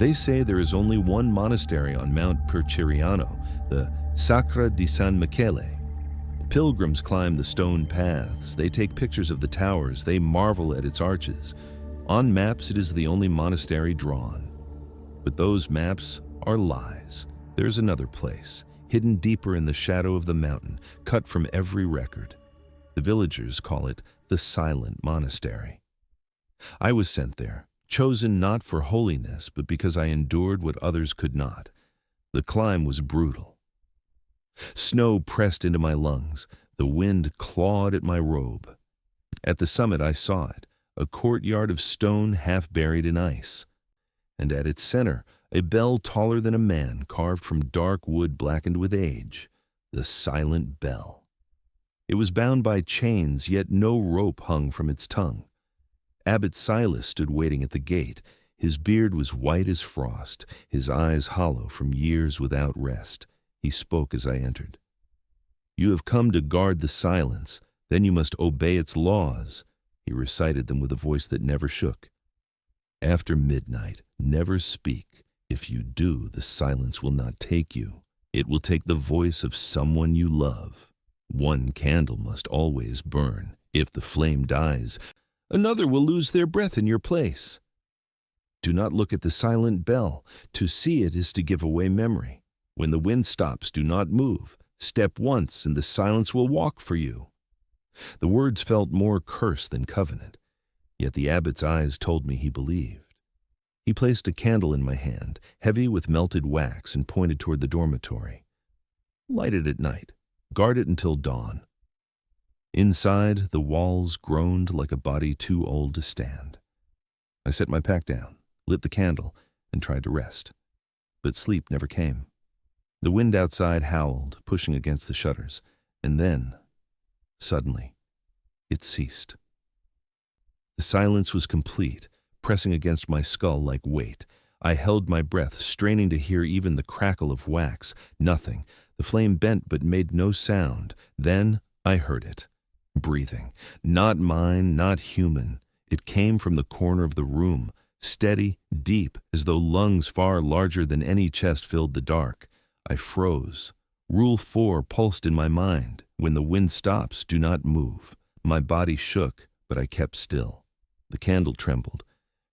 They say there is only one monastery on Mount Perciriano, the Sacra di San Michele. Pilgrims climb the stone paths, they take pictures of the towers, they marvel at its arches. On maps, it is the only monastery drawn. But those maps are lies. There's another place, hidden deeper in the shadow of the mountain, cut from every record. The villagers call it the Silent Monastery. I was sent there, chosen not for holiness, but because I endured what others could not. The climb was brutal. Snow pressed into my lungs. The wind clawed at my robe. At the summit I saw it, a courtyard of stone half buried in ice. And at its center, a bell taller than a man, carved from dark wood blackened with age, the silent bell. It was bound by chains, yet no rope hung from its tongue. Abbot Silas stood waiting at the gate. His beard was white as frost, his eyes hollow from years without rest. He spoke as I entered. "You have come to guard the silence, then you must obey its laws." He recited them with a voice that never shook. "After midnight, never speak. If you do, the silence will not take you. It will take the voice of someone you love. One candle must always burn. If the flame dies, another will lose their breath in your place. Do not look at the silent bell. To see it is to give away memory. When the wind stops, do not move. Step once, and the silence will walk for you." The words felt more curse than covenant, yet the abbot's eyes told me he believed. He placed a candle in my hand, heavy with melted wax, and pointed toward the dormitory. "Light it at night. Guard it until dawn." Inside, the walls groaned like a body too old to stand. I set my pack down, lit the candle, and tried to rest. But sleep never came. The wind outside howled, pushing against the shutters, and then, suddenly, it ceased. The silence was complete, pressing against my skull like weight. I held my breath, straining to hear even the crackle of wax. Nothing. The flame bent but made no sound. Then I heard it. Breathing. Not mine, not human. It came from the corner of the room, steady, deep, as though lungs far larger than any chest filled the dark. I froze. Rule 4 pulsed in my mind. When the wind stops, do not move. My body shook, but I kept still. The candle trembled.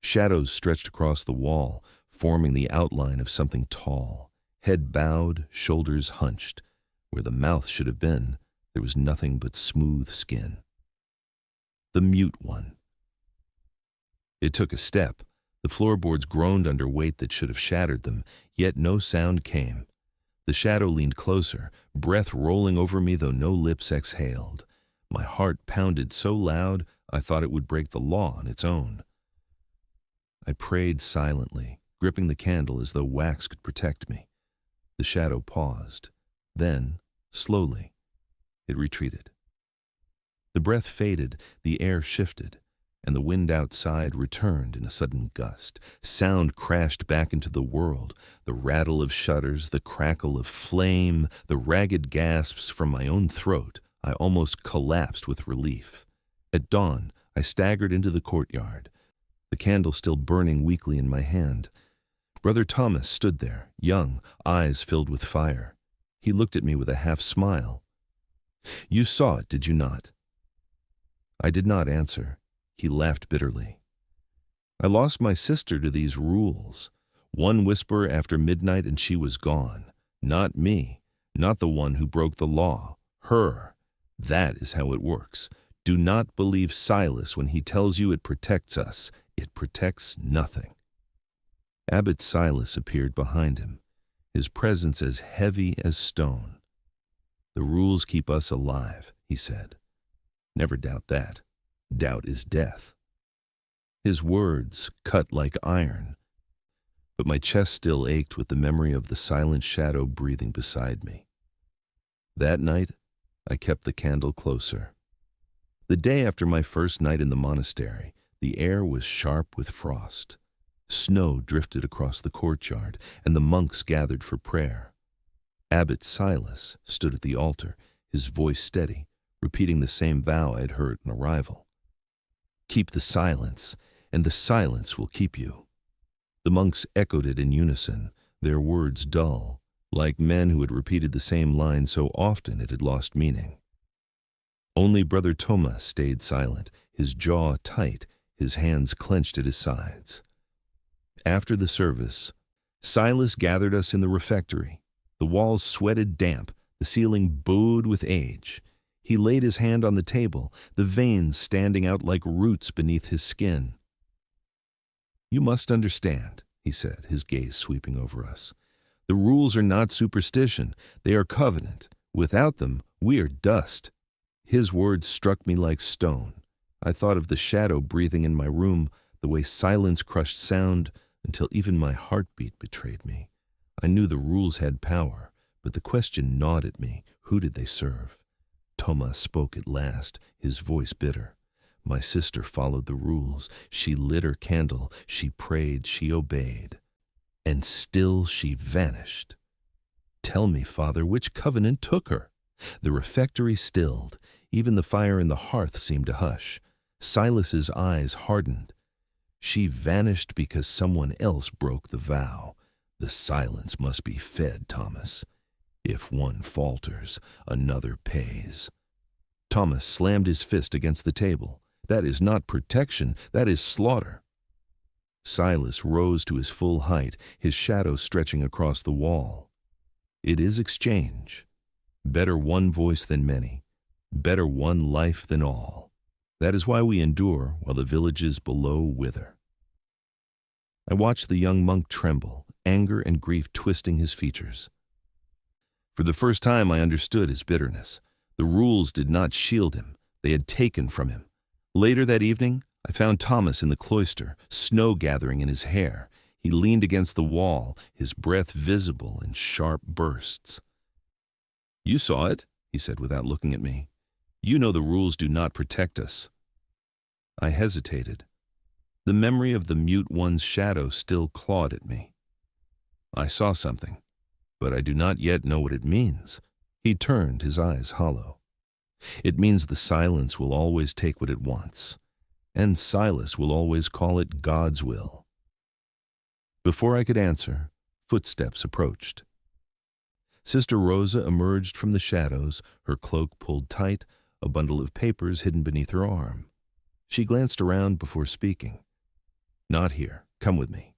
Shadows stretched across the wall, forming the outline of something tall. Head bowed, shoulders hunched. Where the mouth should have been, there was nothing but smooth skin. The mute one. It took a step. The floorboards groaned under weight that should have shattered them, yet no sound came. The shadow leaned closer, breath rolling over me though no lips exhaled. My heart pounded so loud I thought it would break the law on its own. I prayed silently, gripping the candle as though wax could protect me. The shadow paused. Then, slowly, it retreated. The breath faded, the air shifted, and the wind outside returned in a sudden gust. Sound crashed back into the world, the rattle of shutters, the crackle of flame, the ragged gasps from my own throat. I almost collapsed with relief. At dawn, I staggered into the courtyard, the candle still burning weakly in my hand. Brother Thomas stood there, young, eyes filled with fire. He looked at me with a half-smile. "You saw it, did you not?" I did not answer. He laughed bitterly. "I lost my sister to these rules. One whisper after midnight and she was gone. Not me, not the one who broke the law. Her. That is how it works. Do not believe Silas when he tells you it protects us. It protects nothing." Abbot Silas appeared behind him, his presence as heavy as stone. "The rules keep us alive," he said. "Never doubt that. Doubt is death." His words cut like iron, but my chest still ached with the memory of the silent shadow breathing beside me. That night, I kept the candle closer. The day after my first night in the monastery, the air was sharp with frost. Snow drifted across the courtyard, and the monks gathered for prayer. Abbot Silas stood at the altar, his voice steady, repeating the same vow I had heard on arrival. "Keep the silence, and the silence will keep you." The monks echoed it in unison, their words dull, like men who had repeated the same line so often it had lost meaning. Only Brother Thomas stayed silent, his jaw tight, his hands clenched at his sides. After the service, Silas gathered us in the refectory. The walls sweated damp, the ceiling bowed with age. He laid his hand on the table, the veins standing out like roots beneath his skin. "You must understand," he said, his gaze sweeping over us. "The rules are not superstition, they are covenant. Without them, we are dust." His words struck me like stone. I thought of the shadow breathing in my room, the way silence crushed sound, until even my heartbeat betrayed me. I knew the rules had power, but the question gnawed at me. Who did they serve? Thomas spoke at last, his voice bitter. My sister followed the rules. She lit her candle, she prayed, she obeyed. And still she vanished. "Tell me, Father, which covenant took her?" The refectory stilled. Even the fire in the hearth seemed to hush. Silas's eyes hardened. "She vanished because someone else broke the vow. The silence must be fed, Thomas. If one falters, another pays." Thomas slammed his fist against the table. "That is not protection, that is slaughter." Silas rose to his full height, his shadow stretching across the wall. "It is exchange. Better one voice than many. Better one life than all. That is why we endure while the villages below wither." I watched the young monk tremble, anger and grief twisting his features. For the first time I understood his bitterness. The rules did not shield him, they had taken from him. Later that evening, I found Thomas in the cloister, snow gathering in his hair. He leaned against the wall, his breath visible in sharp bursts. "You saw it," he said without looking at me. "You know the rules do not protect us." I hesitated. The memory of the mute one's shadow still clawed at me. "I saw something, but I do not yet know what it means." He turned, his eyes hollow. "It means the silence will always take what it wants, and Silas will always call it God's will." Before I could answer, footsteps approached. Sister Rosa emerged from the shadows, her cloak pulled tight, a bundle of papers hidden beneath her arm. She glanced around before speaking. "Not here. Come with me."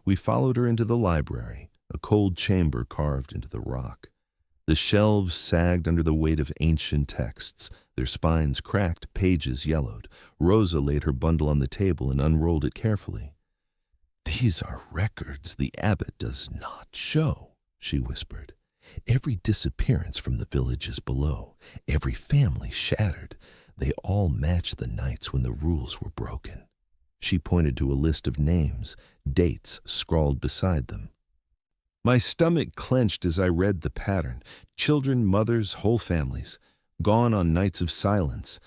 We followed her into the library, a cold chamber carved into the rock. The shelves sagged under the weight of ancient texts, their spines cracked, pages yellowed. Rosa laid her bundle on the table and unrolled it carefully. "These are records the abbot does not show," she whispered. "Every disappearance from the villages below, every family shattered, they all match the nights when the rules were broken." She pointed to a list of names, dates scrawled beside them. My stomach clenched as I read the pattern. Children, mothers, whole families, gone on nights of silence.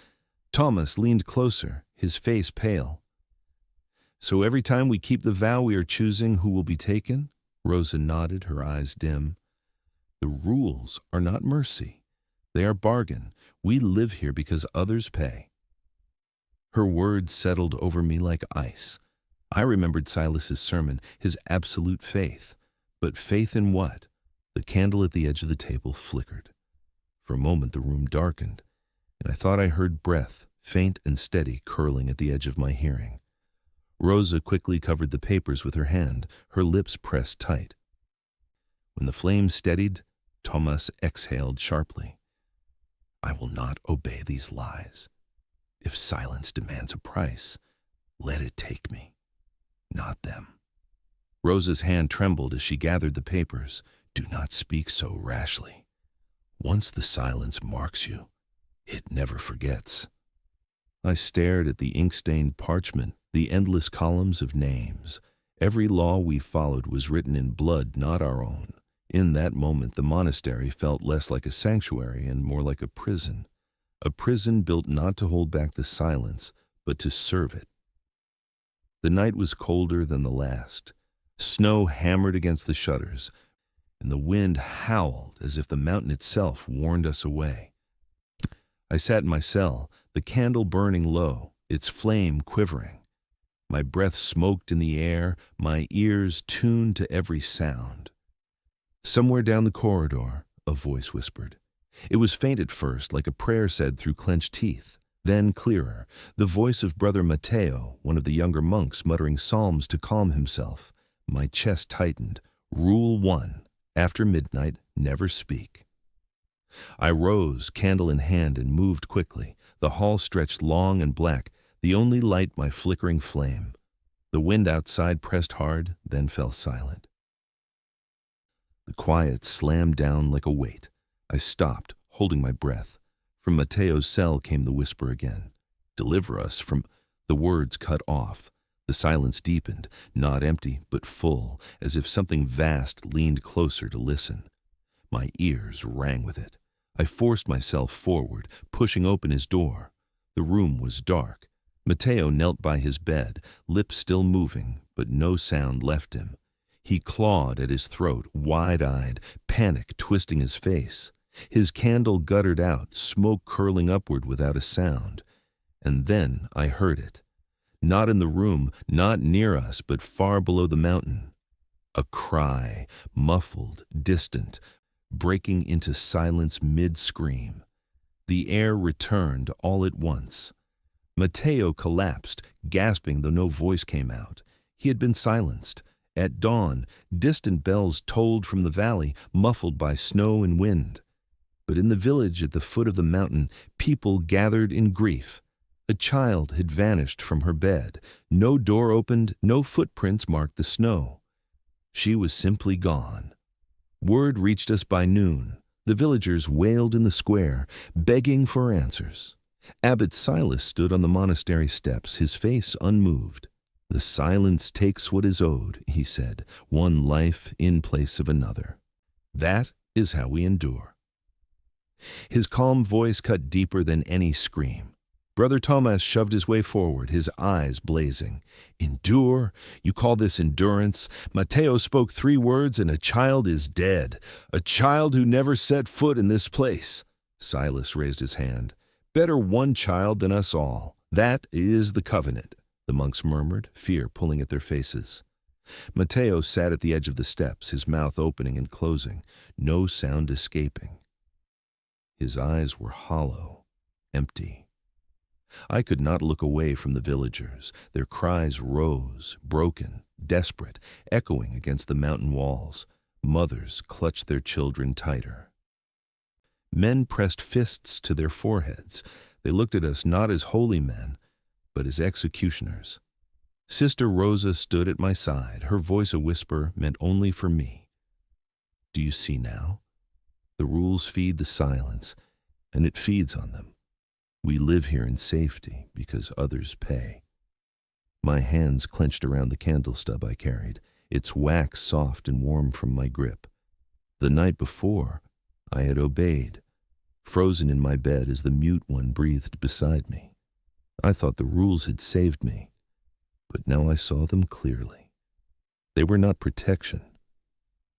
Thomas leaned closer, his face pale. "So every time we keep the vow we are choosing who will be taken?" Rosa nodded, her eyes dim. "The rules are not mercy. They are bargain. We live here because others pay." Her words settled over me like ice. I remembered Silas's sermon, his absolute faith. But faith in what? The candle at the edge of the table flickered. For a moment the room darkened, and I thought I heard breath, faint and steady, curling at the edge of my hearing. Rosa quickly covered the papers with her hand, her lips pressed tight. When the flame steadied, Thomas exhaled sharply. "I will not obey these lies. If silence demands a price, let it take me, not them." Rosa's hand trembled as she gathered the papers. "Do not speak so rashly. Once the silence marks you, it never forgets." I stared at the ink-stained parchment, the endless columns of names. Every law we followed was written in blood not our own. In that moment, the monastery felt less like a sanctuary and more like a prison built not to hold back the silence, but to serve it. The night was colder than the last. Snow hammered against the shutters, and the wind howled as if the mountain itself warned us away. I sat in my cell, the candle burning low, its flame quivering. My breath smoked in the air, my ears tuned to every sound. Somewhere down the corridor, a voice whispered. It was faint at first, like a prayer said through clenched teeth, then clearer, the voice of Brother Matteo, one of the younger monks, muttering psalms to calm himself. My chest tightened. Rule 1, after midnight, never speak. I rose, candle in hand, and moved quickly. The hall stretched long and black, the only light my flickering flame. The wind outside pressed hard, then fell silent. The quiet slammed down like a weight. I stopped, holding my breath. From Matteo's cell came the whisper again. Deliver us from... The words cut off. The silence deepened, not empty, but full, as if something vast leaned closer to listen. My ears rang with it. I forced myself forward, pushing open his door. The room was dark. Matteo knelt by his bed, lips still moving, but no sound left him. He clawed at his throat, wide-eyed, panic twisting his face. His candle guttered out, smoke curling upward without a sound. And then I heard it. Not in the room, not near us, but far below the mountain. A cry, muffled, distant, breaking into silence mid-scream. The air returned all at once. Matteo collapsed, gasping though no voice came out. He had been silenced. At dawn, distant bells tolled from the valley, muffled by snow and wind. But in the village at the foot of the mountain, people gathered in grief. A child had vanished from her bed. No door opened, no footprints marked the snow. She was simply gone. Word reached us by noon. The villagers wailed in the square, begging for answers. Abbot Silas stood on the monastery steps, his face unmoved. The silence takes what is owed, he said, one life in place of another. That is how we endure. His calm voice cut deeper than any scream. Brother Thomas shoved his way forward, his eyes blazing. Endure? You call this endurance? Matteo spoke 3 words and a child is dead. A child who never set foot in this place. Silas raised his hand. Better one child than us all. That is the covenant, the monks murmured, fear pulling at their faces. Matteo sat at the edge of the steps, his mouth opening and closing, no sound escaping. His eyes were hollow, empty. I could not look away from the villagers. Their cries rose, broken, desperate, echoing against the mountain walls. Mothers clutched their children tighter. Men pressed fists to their foreheads. They looked at us not as holy men, but as executioners. Sister Rosa stood at my side, her voice a whisper meant only for me. Do you see now? The rules feed the silence, and it feeds on them. We live here in safety because others pay. My hands clenched around the candle stub I carried, its wax soft and warm from my grip. The night before, I had obeyed, frozen in my bed as the mute one breathed beside me. I thought the rules had saved me, but now I saw them clearly. They were not protection.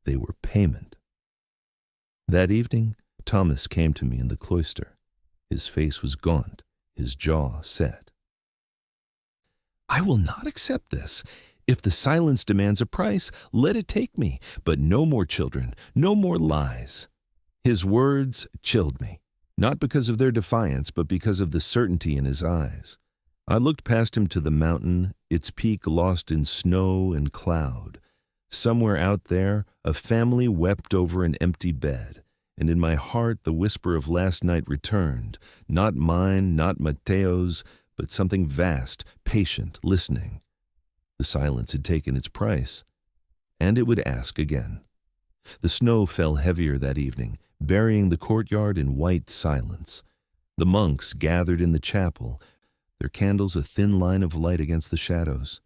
They were payment. That evening, Thomas came to me in the cloister. His face was gaunt, his jaw set. I will not accept this. If the silence demands a price, let it take me, but no more children, no more lies. His words chilled me, not because of their defiance, but because of the certainty in his eyes. I looked past him to the mountain, its peak lost in snow and cloud. Somewhere out there, a family wept over an empty bed. And in my heart the whisper of last night returned, not mine, not Matteo's, but something vast, patient, listening. The silence had taken its price, and it would ask again. The snow fell heavier that evening, burying the courtyard in white silence. The monks gathered in the chapel, their candles a thin line of light against the shadows.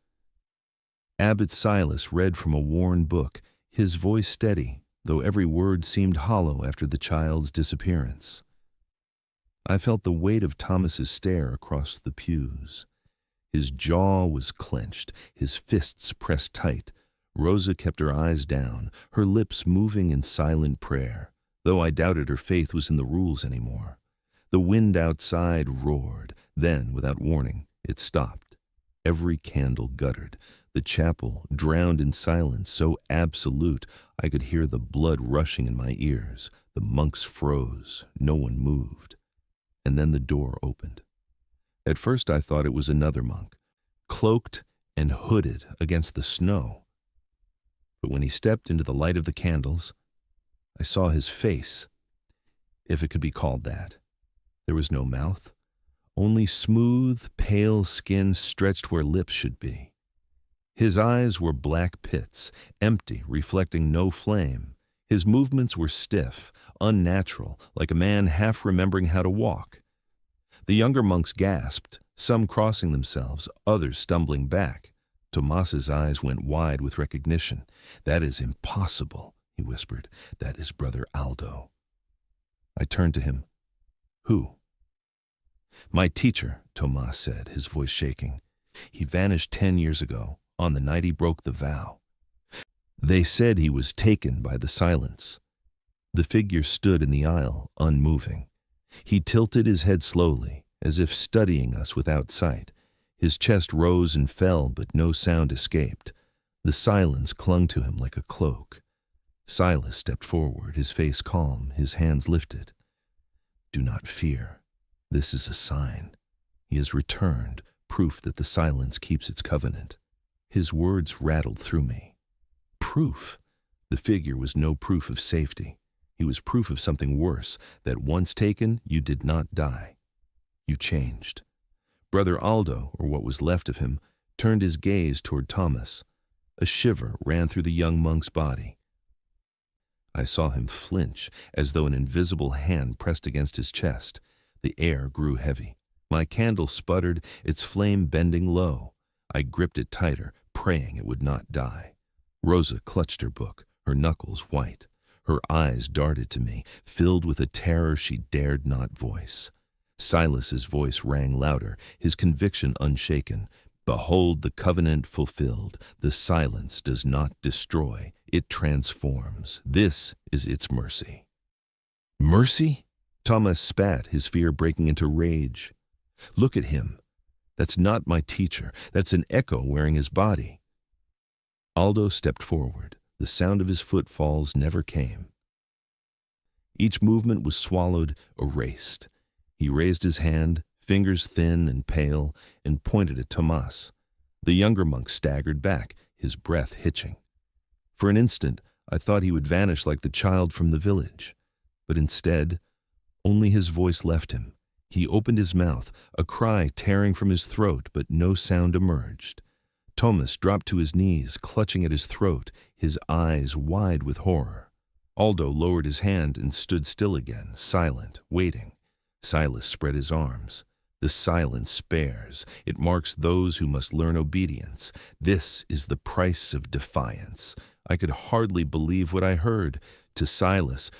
Abbot Silas read from a worn book, his voice steady, though every word seemed hollow after the child's disappearance. I felt the weight of Thomas's stare across the pews. His jaw was clenched, his fists pressed tight. Rosa kept her eyes down, her lips moving in silent prayer, though I doubted her faith was in the rules anymore. The wind outside roared, then, without warning, it stopped. Every candle guttered, the chapel drowned in silence so absolute I could hear the blood rushing in my ears. The monks froze, no one moved. And then the door opened. At first I thought it was another monk, cloaked and hooded against the snow. But when he stepped into the light of the candles, I saw his face, if it could be called that. There was no mouth, only smooth, pale skin stretched where lips should be. His eyes were black pits, empty, reflecting no flame. His movements were stiff, unnatural, like a man half remembering how to walk. The younger monks gasped, some crossing themselves, others stumbling back. Tomas's eyes went wide with recognition. "That is impossible," he whispered. "That is Brother Aldo." I turned to him. "Who?" "My teacher," Tomas said, his voice shaking. "He vanished 10 years ago, on the night he broke the vow. They said he was taken by the silence." The figure stood in the aisle, unmoving. He tilted his head slowly, as if studying us without sight. His chest rose and fell, but no sound escaped. The silence clung to him like a cloak. Silas stepped forward, his face calm, his hands lifted. "Do not fear. This is a sign. He has returned, proof that the silence keeps its covenant." His words rattled through me. Proof? The figure was no proof of safety. He was proof of something worse, that once taken, you did not die. You changed. Brother Aldo, or what was left of him, turned his gaze toward Thomas. A shiver ran through the young monk's body. I saw him flinch, as though an invisible hand pressed against his chest. The air grew heavy. My candle sputtered, its flame bending low. I gripped it tighter, praying it would not die. Rosa clutched her book, her knuckles white. Her eyes darted to me, filled with a terror she dared not voice. Silas's voice rang louder, his conviction unshaken. "Behold the covenant fulfilled. The silence does not destroy, it transforms. This is its mercy." "Mercy?" Thomas spat, his fear breaking into rage. "Look at him. That's not my teacher. That's an echo wearing his body." Aldo stepped forward. The sound of his footfalls never came. Each movement was swallowed, erased. He raised his hand, fingers thin and pale, and pointed at Tomas. The younger monk staggered back, his breath hitching. For an instant, I thought he would vanish like the child from the village. But instead, only his voice left him. He opened his mouth, a cry tearing from his throat, but no sound emerged. Thomas dropped to his knees, clutching at his throat, his eyes wide with horror. Aldo lowered his hand and stood still again, silent, waiting. Silas spread his arms. The silence spares. It marks those who must learn obedience. This is the price of defiance. I could hardly believe what I heard. To Silas,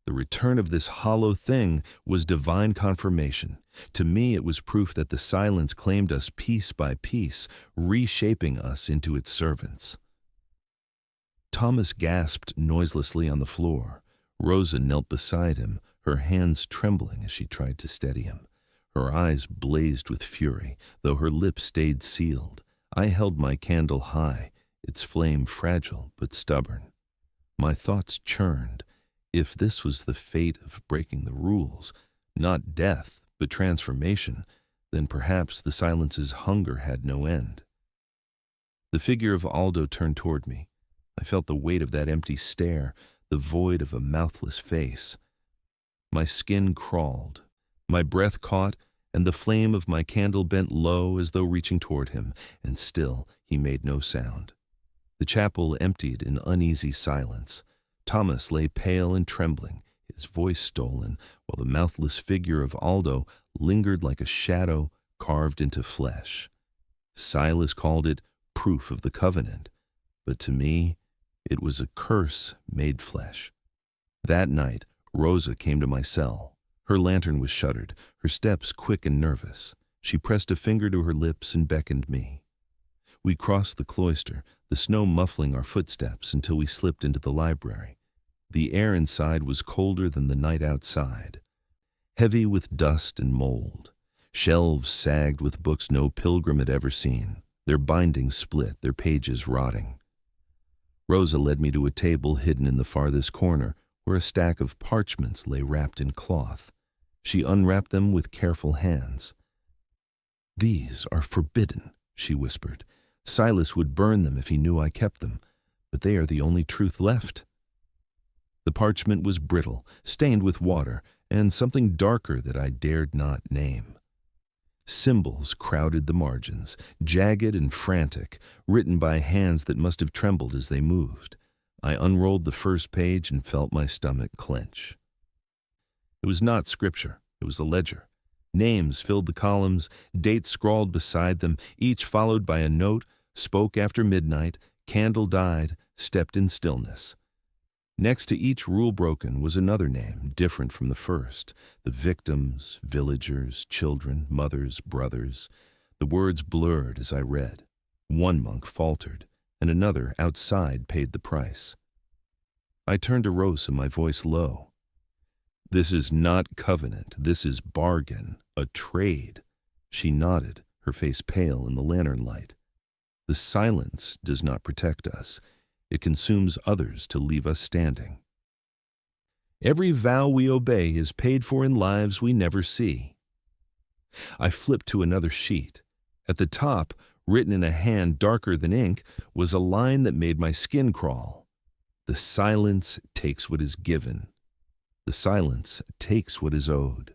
the return of this hollow thing was divine confirmation. To me, it was proof that the silence claimed us piece by piece, reshaping us into its servants. Thomas gasped noiselessly on the floor. Rosa knelt beside him, her hands trembling as she tried to steady him. Her eyes blazed with fury, though her lips stayed sealed. I held my candle high, its flame fragile but stubborn. My thoughts churned. If this was the fate of breaking the rules, not death, but transformation, then perhaps the silence's hunger had no end. The figure of Aldo turned toward me. I felt the weight of that empty stare, the void of a mouthless face. My skin crawled. My breath caught, and the flame of my candle bent low as though reaching toward him, and still he made no sound. The chapel emptied in uneasy silence. Thomas lay pale and trembling, his voice stolen, while the mouthless figure of Aldo lingered like a shadow carved into flesh. Silas called it proof of the covenant, but to me, it was a curse made flesh. That night, Rosa came to my cell. Her lantern was shuttered, her steps quick and nervous. She pressed a finger to her lips and beckoned me. We crossed the cloister, the snow muffling our footsteps until we slipped into the library. The air inside was colder than the night outside, heavy with dust and mold. Shelves sagged with books no pilgrim had ever seen. their bindings split, their pages rotting. Rosa led me to a table hidden in the farthest corner, where a stack of parchments lay wrapped in cloth. She unwrapped them with careful hands. "These are forbidden," she whispered. "Silas would burn them if he knew I kept them, but they are the only truth left." The parchment was brittle, stained with water, and something darker that I dared not name. Symbols crowded the margins, jagged and frantic, written by hands that must have trembled as they moved. I unrolled the first page and felt my stomach clench. It was not scripture, it was a ledger. Names filled the columns, dates scrawled beside them, each followed by a note: spoke after midnight, candle died, stepped in stillness. Next to each rule broken was another name, different from the first. The victims, villagers, children, mothers, brothers. The words blurred as I read. One monk faltered, and another outside paid the price. I turned to Rosa, my voice low. "This is not covenant, this is bargain, a trade." She nodded, her face pale in the lantern light. "The silence does not protect us. It consumes others to leave us standing. Every vow we obey is paid for in lives we never see." I flipped to another sheet. At the top, written in a hand darker than ink, was a line that made my skin crawl. "The silence takes what is given. The silence takes what is owed."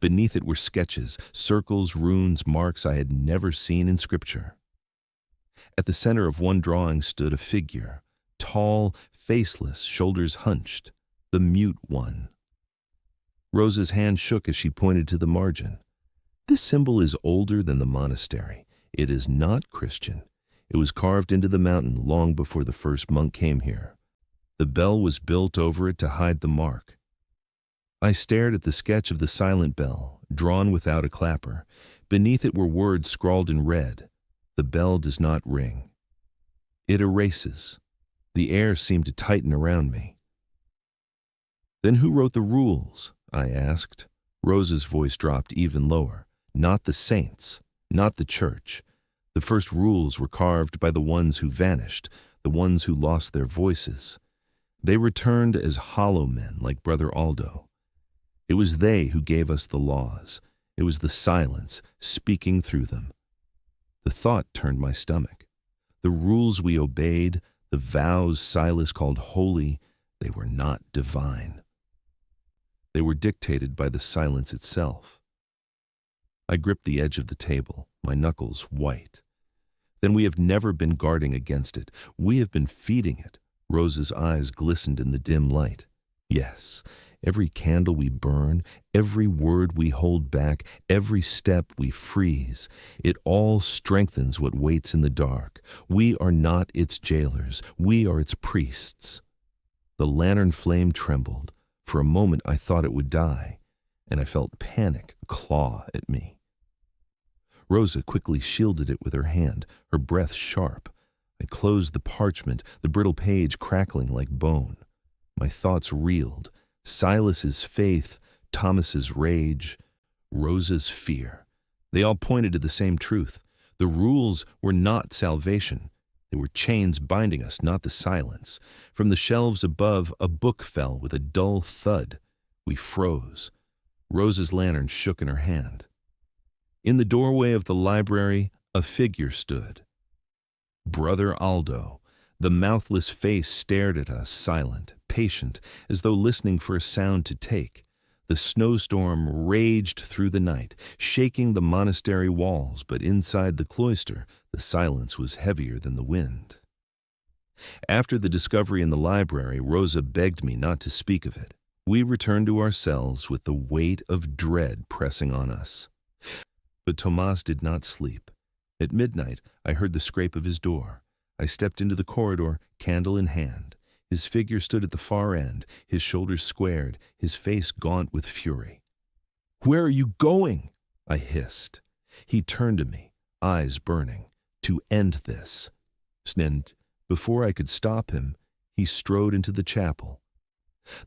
Beneath it were sketches, circles, runes, marks I had never seen in scripture. At the center of one drawing stood a figure, tall, faceless, shoulders hunched, the mute one. Rosa's hand shook as she pointed to the margin. "This symbol is older than the monastery. It is not Christian. It was carved into the mountain long before the first monk came here. The bell was built over it to hide the mark." I stared at the sketch of the silent bell, drawn without a clapper. Beneath it were words scrawled in red. "The bell does not ring. It erases." The air seemed to tighten around me. "Then who wrote the rules?" I asked. Rosa's voice dropped even lower. "Not the saints, not the church. The first rules were carved by the ones who vanished, the ones who lost their voices. They returned as hollow men like Brother Aldo. It was they who gave us the laws. It was the silence speaking through them." The thought turned my stomach. The rules we obeyed, the vows Silas called holy, they were not divine. They were dictated by the silence itself. I gripped the edge of the table, my knuckles white. "Then we have never been guarding against it. We have been feeding it." Rosa's eyes glistened in the dim light. "Yes. Every candle we burn, every word we hold back, every step we freeze, it all strengthens what waits in the dark. We are not its jailers, we are its priests." The lantern flame trembled. For a moment I thought it would die, and I felt panic claw at me. Rosa quickly shielded it with her hand, her breath sharp. I closed the parchment, the brittle page crackling like bone. My thoughts reeled. Silas's faith, Thomas's rage, Rosa's fear. They all pointed to the same truth. The rules were not salvation. They were chains binding us, not the silence. From the shelves above, a book fell with a dull thud. We froze. Rosa's lantern shook in her hand. In the doorway of the library, a figure stood. Brother Aldo. The mouthless face stared at us, silent, patient, as though listening for a sound to take. The snowstorm raged through the night, shaking the monastery walls, but inside the cloister, the silence was heavier than the wind. After the discovery in the library, Rosa begged me not to speak of it. We returned to our cells with the weight of dread pressing on us. But Tomas did not sleep. At midnight, I heard the scrape of his door. I stepped into the corridor, candle in hand. His figure stood at the far end, his shoulders squared, his face gaunt with fury. "Where are you going?" I hissed. He turned to me, eyes burning. "To end this." And before I could stop him, he strode into the chapel.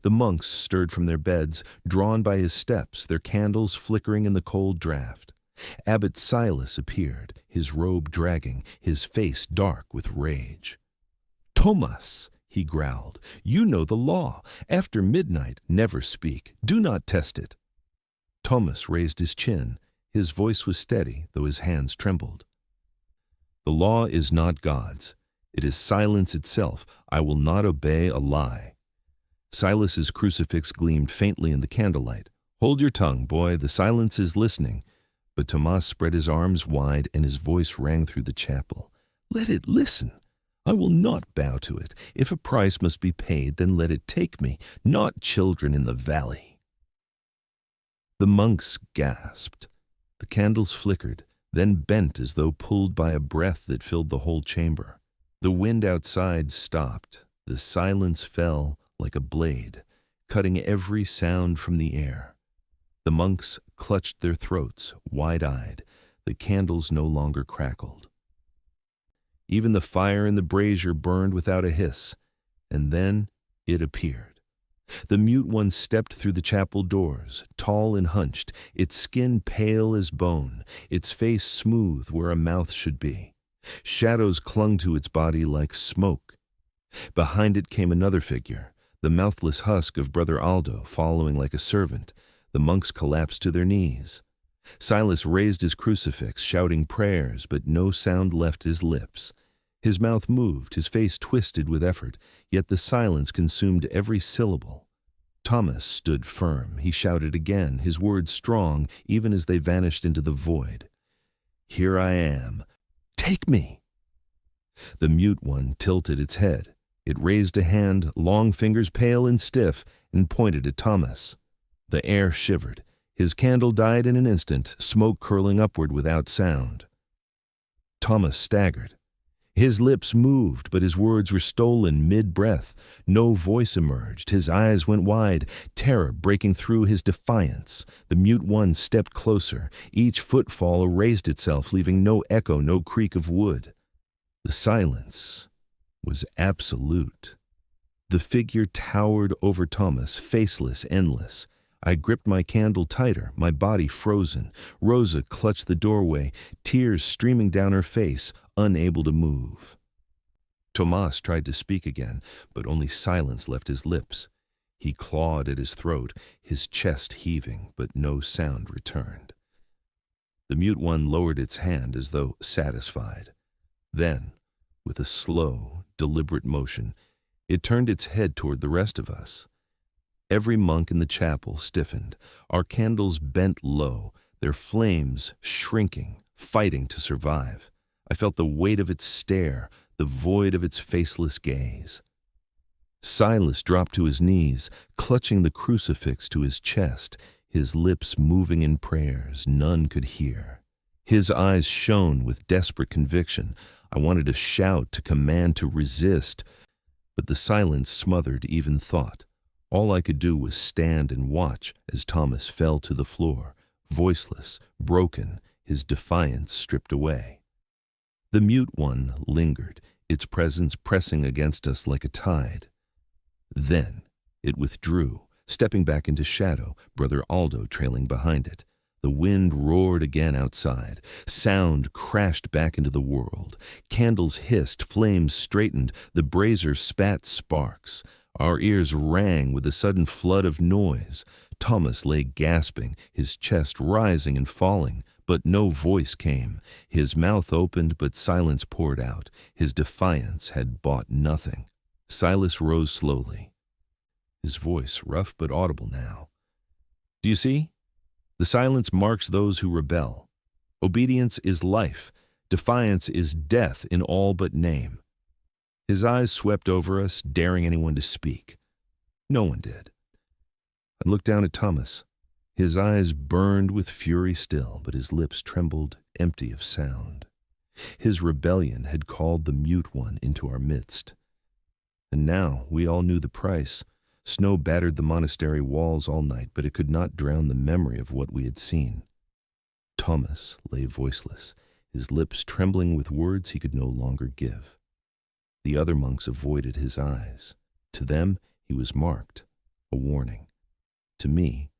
The monks stirred from their beds, drawn by his steps, their candles flickering in the cold draught. Abbot Silas appeared, his robe dragging, his face dark with rage. "Thomas," he growled, "you know the law. After midnight, never speak. Do not test it." Thomas raised his chin. His voice was steady, though his hands trembled. "The law is not God's. It is silence itself. I will not obey a lie." Silas's crucifix gleamed faintly in the candlelight. "Hold your tongue, boy. The silence is listening." But Thomas spread his arms wide, and his voice rang through the chapel. "Let it listen. I will not bow to it. If a price must be paid, then let it take me, not children in the valley." The monks gasped. The candles flickered, then bent as though pulled by a breath that filled the whole chamber. The wind outside stopped. The silence fell like a blade, cutting every sound from the air. The monks clutched their throats, wide-eyed. The candles no longer crackled. Even the fire in the brazier burned without a hiss, and then it appeared. The mute one stepped through the chapel doors, tall and hunched, its skin pale as bone, its face smooth where a mouth should be. Shadows clung to its body like smoke. Behind it came another figure, the mouthless husk of Brother Aldo, following like a servant. The monks collapsed to their knees. Silas raised his crucifix, shouting prayers, but no sound left his lips. His mouth moved, his face twisted with effort, yet the silence consumed every syllable. Thomas stood firm. He shouted again, his words strong, even as they vanished into the void. "Here I am. Take me!" The mute one tilted its head. It raised a hand, long fingers pale and stiff, and pointed at Thomas. The air shivered. His candle died in an instant, smoke curling upward without sound. Thomas staggered. His lips moved, but his words were stolen mid-breath. No voice emerged. His eyes went wide, terror breaking through his defiance. The mute one stepped closer. Each footfall erased itself, leaving no echo, no creak of wood. The silence was absolute. The figure towered over Thomas, faceless, endless. I gripped my candle tighter, my body frozen. Rosa clutched the doorway, tears streaming down her face, unable to move. Thomas tried to speak again, but only silence left his lips. He clawed at his throat, his chest heaving, but no sound returned. The mute one lowered its hand as though satisfied. Then, with a slow, deliberate motion, it turned its head toward the rest of us. Every monk in the chapel stiffened. Our candles bent low, their flames shrinking, fighting to survive. I felt the weight of its stare, the void of its faceless gaze. Silas dropped to his knees, clutching the crucifix to his chest, his lips moving in prayers none could hear. His eyes shone with desperate conviction. I wanted to shout, to command, to resist, but the silence smothered even thought. All I could do was stand and watch as Thomas fell to the floor, voiceless, broken, his defiance stripped away. The mute one lingered, its presence pressing against us like a tide. Then it withdrew, stepping back into shadow, Brother Aldo trailing behind it. The wind roared again outside. Sound crashed back into the world. Candles hissed, flames straightened, the brazier spat sparks. Our ears rang with a sudden flood of noise. Thomas lay gasping, his chest rising and falling, but no voice came. His mouth opened, but silence poured out. His defiance had bought nothing. Silas rose slowly, his voice rough but audible now. "Do you see? The silence marks those who rebel. Obedience is life. Defiance is death in all but name." His eyes swept over us, daring anyone to speak. No one did. I looked down at Thomas. His eyes burned with fury still, but his lips trembled, empty of sound. His rebellion had called the mute one into our midst. And now we all knew the price. Snow battered the monastery walls all night, but it could not drown the memory of what we had seen. Thomas lay voiceless, his lips trembling with words he could no longer give. The other monks avoided his eyes. To them, he was marked, a warning. To me,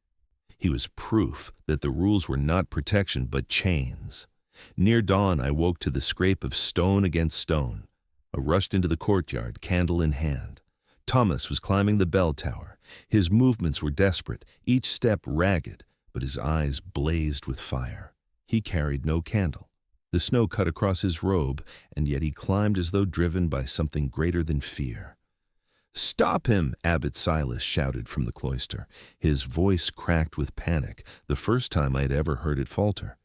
He was proof that the rules were not protection but chains. Near dawn, I woke to the scrape of stone against stone. I rushed into the courtyard, candle in hand. Thomas was climbing the bell tower. His movements were desperate, each step ragged, but his eyes blazed with fire. He carried no candle. The snow cut across his robe, and yet he climbed as though driven by something greater than fear. "Stop him!" Abbot Silas shouted from the cloister. His voice cracked with panic, the first time I had ever heard it falter.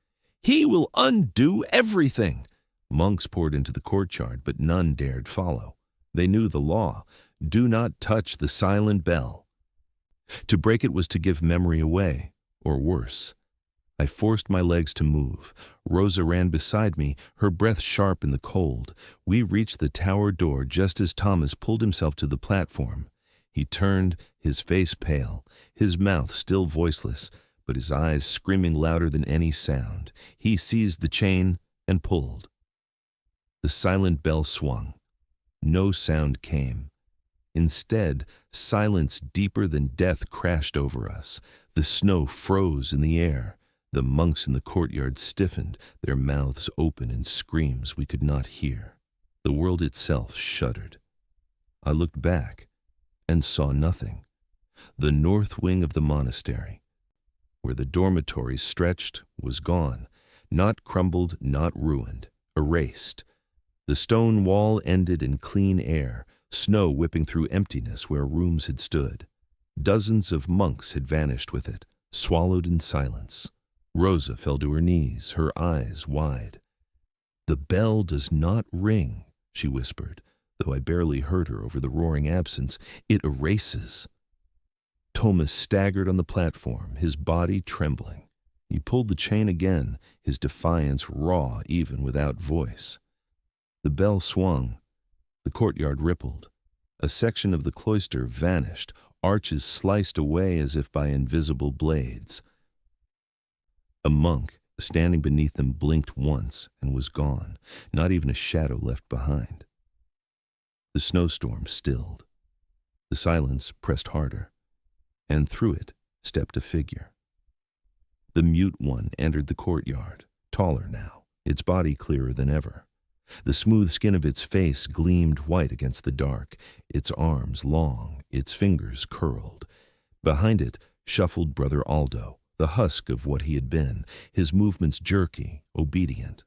"He will undo everything!" Monks poured into the courtyard, but none dared follow. They knew the law. Do not touch the silent bell. To break it was to give memory away, or worse. I forced my legs to move. Rosa ran beside me, her breath sharp in the cold. We reached the tower door just as Thomas pulled himself to the platform. He turned, his face pale, his mouth still voiceless, but his eyes screaming louder than any sound. He seized the chain and pulled. The silent bell swung. No sound came. Instead, silence deeper than death crashed over us. The snow froze in the air. The monks in the courtyard stiffened, their mouths open in screams we could not hear. The world itself shuddered. I looked back and saw nothing. The north wing of the monastery, where the dormitories stretched, was gone, not crumbled, not ruined, erased. The stone wall ended in clean air, snow whipping through emptiness where rooms had stood. Dozens of monks had vanished with it, swallowed in silence. Rosa fell to her knees, her eyes wide. "The bell does not ring," she whispered, though I barely heard her over the roaring absence. "It erases." Thomas staggered on the platform, his body trembling. He pulled the chain again, his defiance raw even without voice. The bell swung. The courtyard rippled. A section of the cloister vanished, arches sliced away as if by invisible blades. A monk, standing beneath them, blinked once and was gone, not even a shadow left behind. The snowstorm stilled. The silence pressed harder, and through it stepped a figure. The mute one entered the courtyard, taller now, its body clearer than ever. The smooth skin of its face gleamed white against the dark, its arms long, its fingers curled. Behind it shuffled Brother Aldo, the husk of what he had been, his movements jerky, obedient.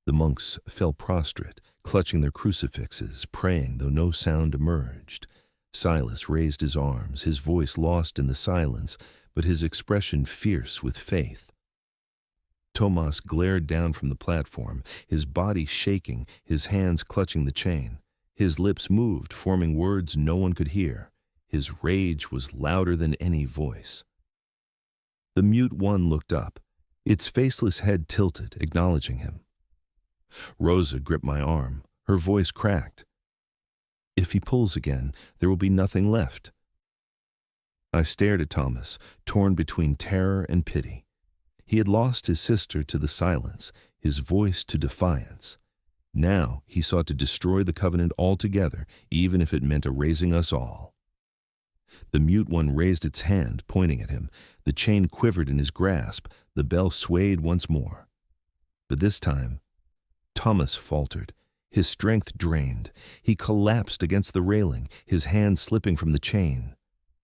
The monks fell prostrate, clutching their crucifixes, praying though no sound emerged. Silas raised his arms, his voice lost in the silence, but his expression fierce with faith. Tomas glared down from the platform, his body shaking, his hands clutching the chain. His lips moved, forming words no one could hear. His rage was louder than any voice. The mute one looked up, its faceless head tilted, acknowledging him. Rosa gripped my arm, her voice cracked. "If he pulls again, there will be nothing left." I stared at Thomas, torn between terror and pity. He had lost his sister to the silence, his voice to defiance. Now he sought to destroy the covenant altogether, even if it meant erasing us all. The mute one raised its hand, pointing at him. The chain quivered in his grasp. The bell swayed once more. But this time, Thomas faltered, his strength drained. He collapsed against the railing, his hand slipping from the chain.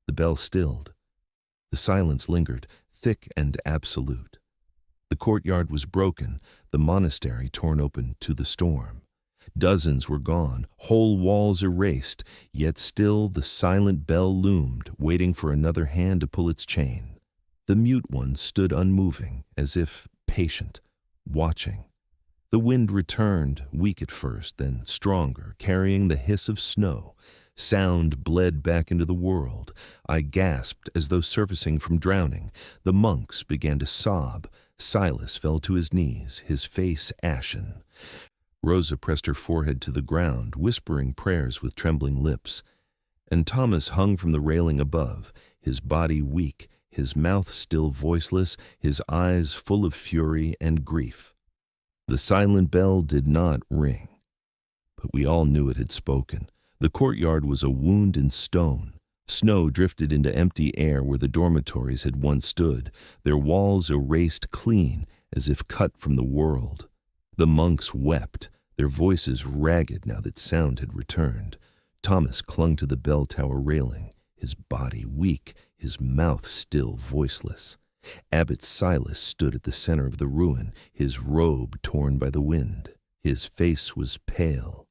The bell stilled. The silence lingered, thick and absolute. The courtyard was broken, the monastery torn open to the storm. Dozens were gone, whole walls erased, yet still the silent bell loomed, waiting for another hand to pull its chain. The mute one stood unmoving, as if patient, watching. The wind returned, weak at first, then stronger, carrying the hiss of snow. Sound bled back into the world. I gasped as though surfacing from drowning. The monks began to sob. Silas fell to his knees, his face ashen. Rosa pressed her forehead to the ground, whispering prayers with trembling lips. And Thomas hung from the railing above, his body weak, his mouth still voiceless, his eyes full of fury and grief. The silent bell did not ring, but we all knew it had spoken. The courtyard was a wound in stone. Snow drifted into empty air where the dormitories had once stood, their walls erased clean as if cut from the world. The monks wept, their voices ragged now that sound had returned. Thomas clung to the bell tower railing, his body weak, his mouth still voiceless. Abbot Silas stood at the center of the ruin, his robe torn by the wind. His face was pale,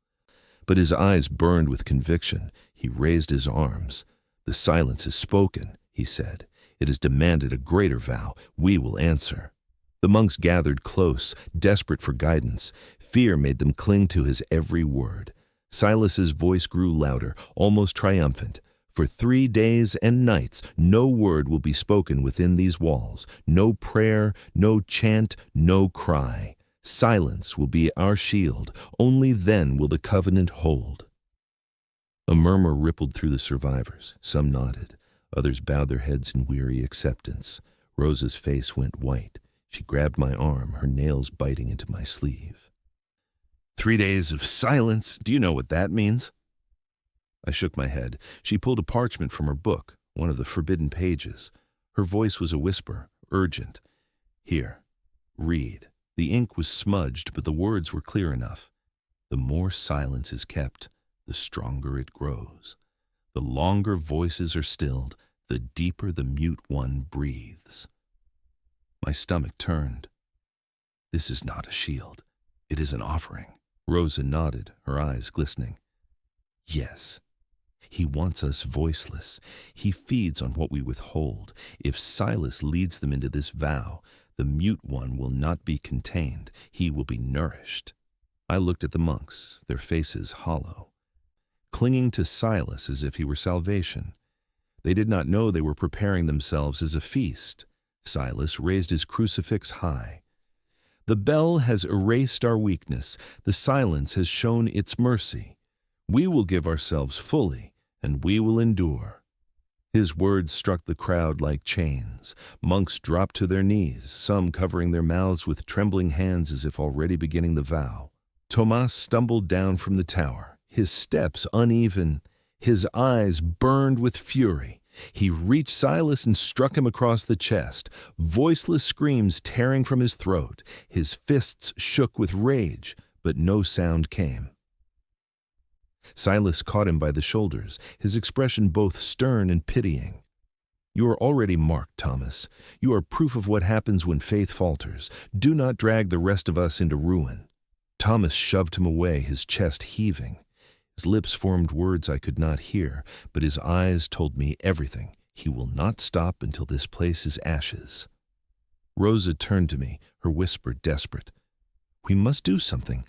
but his eyes burned with conviction. He raised his arms. "The silence has spoken," he said. "It has demanded a greater vow. We will answer." The monks gathered close, desperate for guidance. Fear made them cling to his every word. Silas's voice grew louder, almost triumphant. "For 3 days and nights, no word will be spoken within these walls. No prayer, no chant, no cry. Silence will be our shield. Only then will the covenant hold." A murmur rippled through the survivors. Some nodded. Others bowed their heads in weary acceptance. Rosa's face went white. She grabbed my arm, her nails biting into my sleeve. 3 days of silence? Do you know what that means?" I shook my head. She pulled a parchment from her book, one of the forbidden pages. Her voice was a whisper, urgent. "Here, read." The ink was smudged, but the words were clear enough. "The more silence is kept, the stronger it grows. The longer voices are stilled, the deeper the mute one breathes." My stomach turned. "This is not a shield. It is an offering." Rosa nodded, her eyes glistening. "Yes. He wants us voiceless. He feeds on what we withhold. If Silas leads them into this vow, the mute one will not be contained. He will be nourished." I looked at the monks, their faces hollow, clinging to Silas as if he were salvation. They did not know they were preparing themselves as a feast. Silas raised his crucifix high. "The bell has erased our weakness. The silence has shown its mercy. We will give ourselves fully, and we will endure." His words struck the crowd like chains. Monks dropped to their knees, some covering their mouths with trembling hands as if already beginning the vow. Thomas stumbled down from the tower, his steps uneven. His eyes burned with fury. He reached Silas and struck him across the chest, voiceless screams tearing from his throat. His fists shook with rage, but no sound came. Silas caught him by the shoulders, his expression both stern and pitying. "You are already marked, Thomas. You are proof of what happens when faith falters. Do not drag the rest of us into ruin." Thomas shoved him away, his chest heaving. His lips formed words I could not hear, but his eyes told me everything. He will not stop until this place is ashes. Rosa turned to me, her whisper desperate. "We must do something.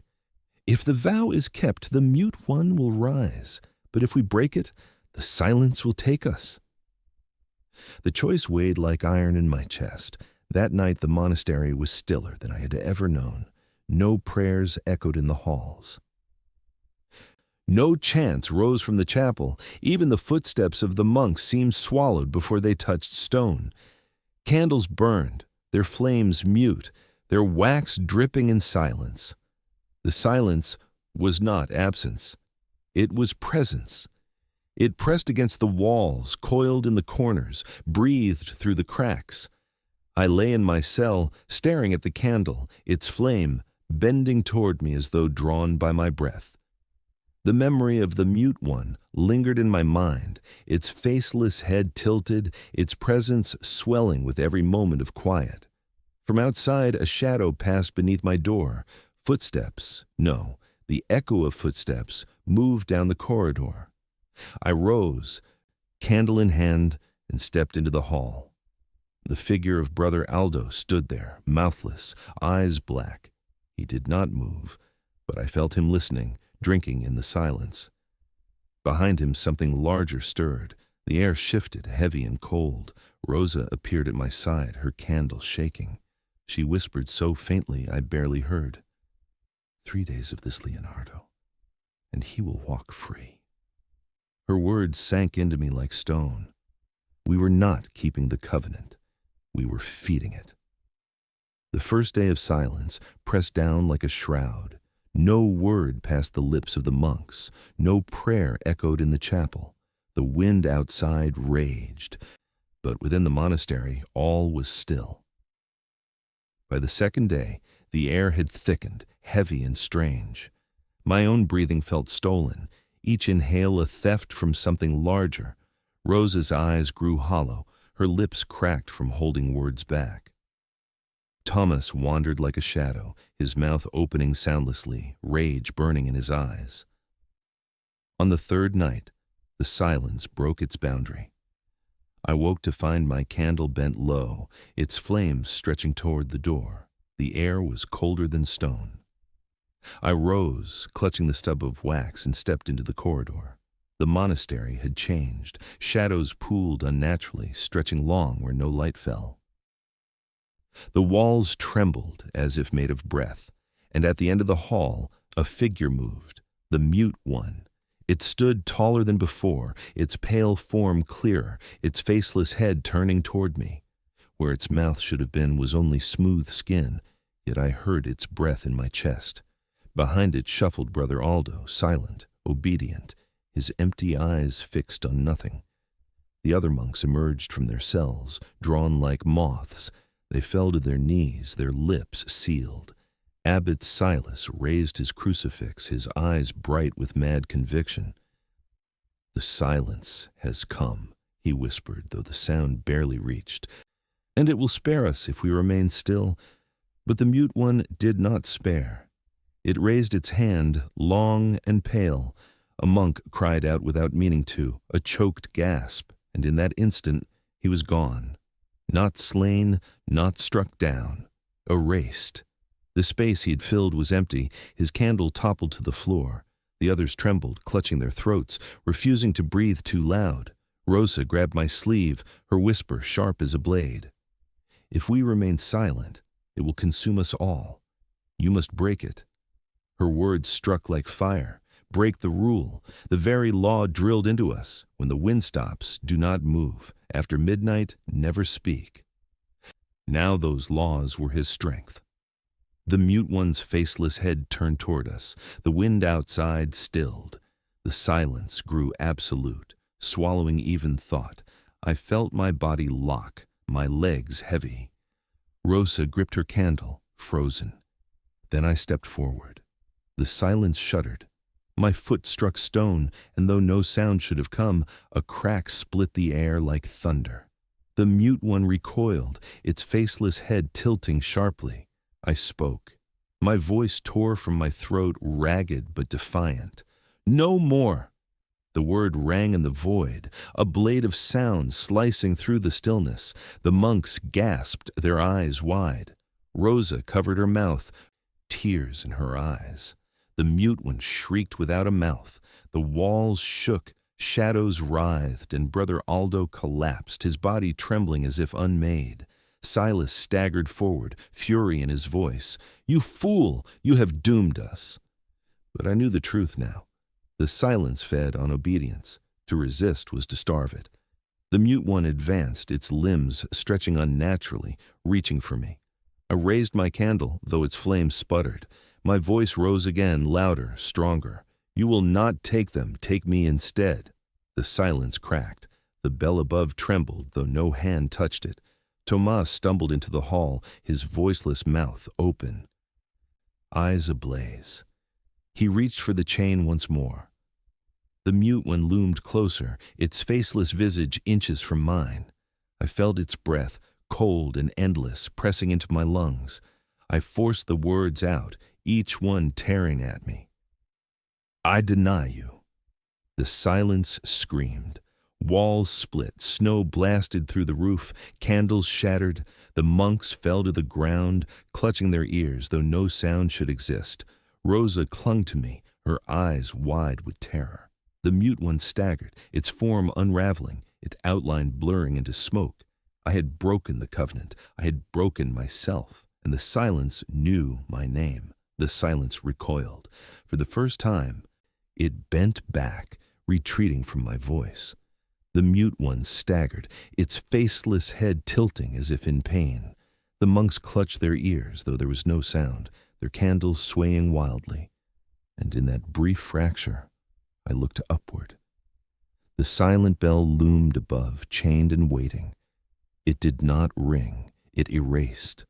If the vow is kept, the mute one will rise. But if we break it, the silence will take us." The choice weighed like iron in my chest. That night the monastery was stiller than I had ever known. No prayers echoed in the halls. No chants rose from the chapel. Even the footsteps of the monks seemed swallowed before they touched stone. Candles burned, their flames mute, their wax dripping in silence. The silence was not absence. It was presence. It pressed against the walls, coiled in the corners, breathed through the cracks. I lay in my cell, staring at the candle, its flame bending toward me as though drawn by my breath. The memory of the mute one lingered in my mind, its faceless head tilted, its presence swelling with every moment of quiet. From outside, a shadow passed beneath my door. Footsteps, no, the echo of footsteps, moved down the corridor. I rose, candle in hand, and stepped into the hall. The figure of Brother Aldo stood there, mouthless, eyes black. He did not move, but I felt him listening, drinking in the silence. Behind him something larger stirred. The air shifted, heavy and cold. Rosa appeared at my side, her candle shaking. She whispered so faintly I barely heard. 3 days of this, Leonardo, and he will walk free. Her words sank into me like stone. We were not keeping the covenant. We were feeding it. The first day of silence pressed down like a shroud. No word passed the lips of the monks. No prayer echoed in the chapel. The wind outside raged, but within the monastery all was still. By the second day, the air had thickened, heavy and strange. My own breathing felt stolen, each inhale a theft from something larger. Rosa's eyes grew hollow, her lips cracked from holding words back. Thomas wandered like a shadow, his mouth opening soundlessly, rage burning in his eyes. On the third night, the silence broke its boundary. I woke to find my candle bent low, its flames stretching toward the door. The air was colder than stone. I rose, clutching the stub of wax, and stepped into the corridor. The monastery had changed. Shadows pooled unnaturally, stretching long where no light fell. The walls trembled as if made of breath, and at the end of the hall, a figure moved, the mute one. It stood taller than before, its pale form clearer, its faceless head turning toward me. Where its mouth should have been was only smooth skin, yet I heard its breath in my chest. Behind it shuffled Brother Aldo, silent, obedient, his empty eyes fixed on nothing. The other monks emerged from their cells, drawn like moths. They fell to their knees, their lips sealed. Abbot Silas raised his crucifix, his eyes bright with mad conviction. "The silence has come," he whispered, though the sound barely reached. "And it will spare us if we remain still." But the mute one did not spare. It raised its hand, long and pale. A monk cried out without meaning to, a choked gasp, and in that instant he was gone. Not slain, not struck down, erased. The space he had filled was empty. His candle toppled to the floor. The others trembled, clutching their throats, refusing to breathe too loud. Rosa grabbed my sleeve, her whisper sharp as a blade. "If we remain silent, it will consume us all. You must break it." Her words struck like fire. Break the rule, the very law drilled into us. When the wind stops, do not move. After midnight, never speak. Now those laws were his strength. The mute one's faceless head turned toward us. The wind outside stilled. The silence grew absolute, swallowing even thought. I felt my body lock, my legs heavy. Rosa gripped her candle, frozen. Then I stepped forward. The silence shuddered. My foot struck stone, and though no sound should have come, a crack split the air like thunder. The mute one recoiled, its faceless head tilting sharply. I spoke. My voice tore from my throat, ragged but defiant. "No more!" The word rang in the void, a blade of sound slicing through the stillness. The monks gasped, their eyes wide. Rosa covered her mouth, tears in her eyes. The mute one shrieked without a mouth. The walls shook, shadows writhed, and Brother Aldo collapsed, his body trembling as if unmade. Silas staggered forward, fury in his voice. "You fool! You have doomed us!" But I knew the truth now. The silence fed on obedience. To resist was to starve it. The mute one advanced, its limbs stretching unnaturally, reaching for me. I raised my candle, though its flame sputtered. My voice rose again, louder, stronger. "You will not take them, take me instead." The silence cracked. The bell above trembled, though no hand touched it. Tomas stumbled into the hall, his voiceless mouth open, eyes ablaze. He reached for the chain once more. The mute one loomed closer, its faceless visage inches from mine. I felt its breath, cold and endless, pressing into my lungs. I forced the words out, each one tearing at me. "I deny you." The silence screamed. Walls split, snow blasted through the roof, candles shattered. The monks fell to the ground, clutching their ears, though no sound should exist. Rosa clung to me, her eyes wide with terror. The mute one staggered, its form unraveling, its outline blurring into smoke. I had broken the covenant. I had broken myself, and the silence knew my name. The silence recoiled. For the first time, it bent back, retreating from my voice. The mute one staggered, its faceless head tilting as if in pain. The monks clutched their ears, though there was no sound, their candles swaying wildly. And in that brief fracture, I looked upward. The silent bell loomed above, chained and waiting. It did not ring. It erased.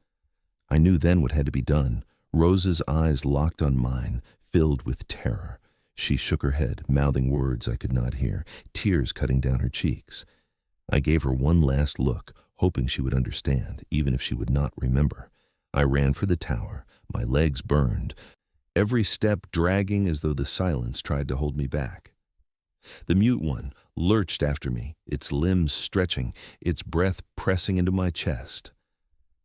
I knew then what had to be done. Rosa's eyes locked on mine, filled with terror. She shook her head, mouthing words I could not hear, tears cutting down her cheeks. I gave her one last look, hoping she would understand, even if she would not remember. I ran for the tower. My legs burned, every step dragging as though the silence tried to hold me back. The mute one lurched after me, its limbs stretching, its breath pressing into my chest.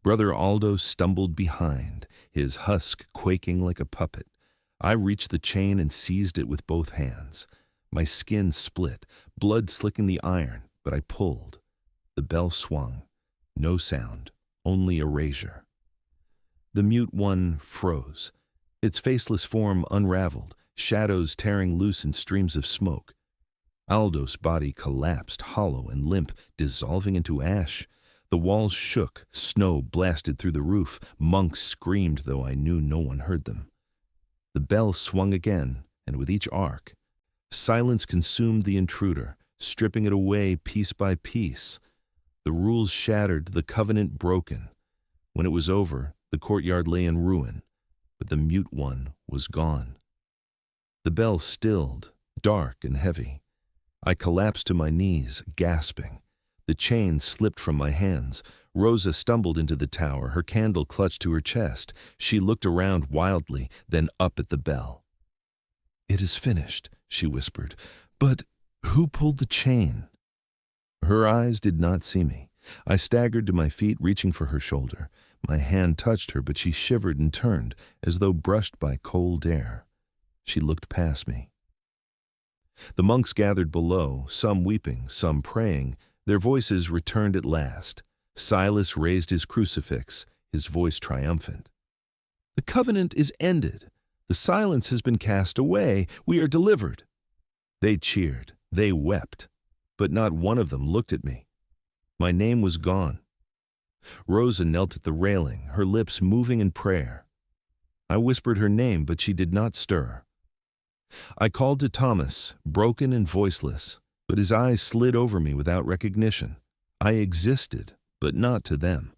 Brother Aldo stumbled behind, his husk quaking like a puppet. I reached the chain and seized it with both hands. My skin split, blood slicking the iron, but I pulled. The bell swung. No sound, only erasure. The mute one froze. Its faceless form unraveled, shadows tearing loose in streams of smoke. Aldo's body collapsed, hollow and limp, dissolving into ash. The walls shook, snow blasted through the roof, monks screamed, though I knew no one heard them. The bell swung again, and with each arc, silence consumed the intruder, stripping it away piece by piece. The rules shattered, the covenant broken. When it was over, the courtyard lay in ruin, but the mute one was gone. The bell stilled, dark and heavy. I collapsed to my knees, gasping. The chain slipped from my hands. Rosa stumbled into the tower, her candle clutched to her chest. She looked around wildly, then up at the bell. "It is finished," she whispered. "But who pulled the chain?" Her eyes did not see me. I staggered to my feet, reaching for her shoulder. My hand touched her, but she shivered and turned, as though brushed by cold air. She looked past me. The monks gathered below, some weeping, some praying. Their voices returned at last. Silas raised his crucifix, his voice triumphant. "The covenant is ended. The silence has been cast away. We are delivered." They cheered. They wept. But not one of them looked at me. My name was gone. Rosa knelt at the railing, her lips moving in prayer. I whispered her name, but she did not stir. I called to Thomas, broken and voiceless, but his eyes slid over me without recognition. I existed, but not to them.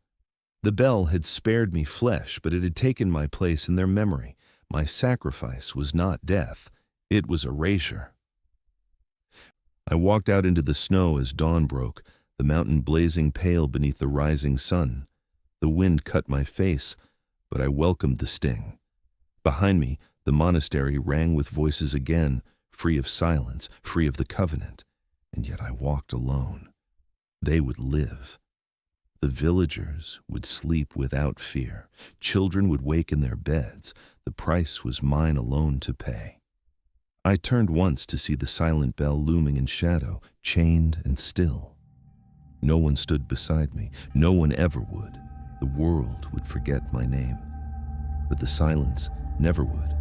The bell had spared me flesh, but it had taken my place in their memory. My sacrifice was not death, it was erasure. I walked out into the snow as dawn broke, the mountain blazing pale beneath the rising sun. The wind cut my face, but I welcomed the sting. Behind me, the monastery rang with voices again, free of silence, free of the covenant. And yet I walked alone. They would live. The villagers would sleep without fear. Children would wake in their beds. The price was mine alone to pay. I turned once to see the silent bell looming in shadow, chained and still. No one stood beside me. No one ever would. The world would forget my name. But the silence never would.